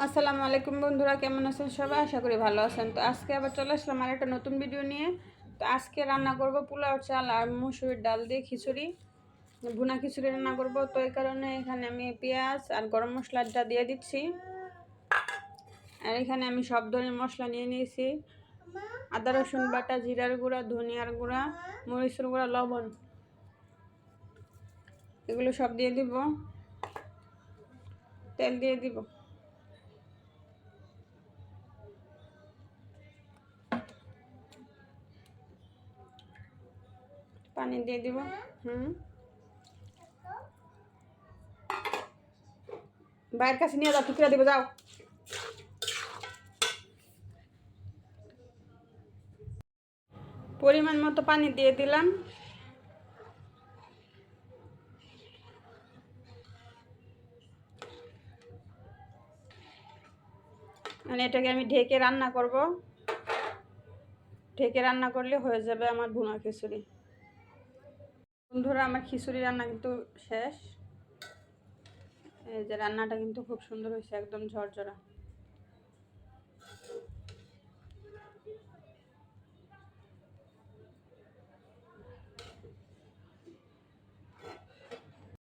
আসসালামু আলাইকুম বন্ধুরা, কেমন আছেন সবাই? আশা করি ভালো আছেন। তো আজকে আবার চলে আসলাম আর একটা নতুন ভিডিও নিয়ে। তো আজকে রান্না করব পোলাও চাল আর মুসুরির ডাল দিয়ে খিচুড়ি, ভুনা খিচুড়ি রান্না করব। তো এই কারণে এখানে আমি পেঁয়াজ আর গরম মশলাটা দিয়ে দিচ্ছি। আর এখানে আমি সব ধরনের মশলা নিয়ে নিয়েছি: আদা রসুন বাটা, জিরার গুঁড়া, ধনিয়ার গুঁড়া, মরিচের গুঁড়া, লবণ, এগুলো সব দিয়ে দিব। তেল দিয়ে দিব, পানি দিয়ে দিব। বাইরের কাছে নিয়ে যাও, টুকরা দিব, যাও। পরিমাণ মতো পানি দিয়ে দিলাম। মানে এটাকে আমি ঢেকে রান্না করব। ঢেকে রান্না করলে হয়ে যাবে আমার ভুনা খিচুড়ি। বন্ধুরা, আমার খিচুড়ি রান্না কিন্তু শেষ। এই যে রান্নাটা কিন্তু খুব সুন্দর হয়েছে, একদম ঝরঝরা।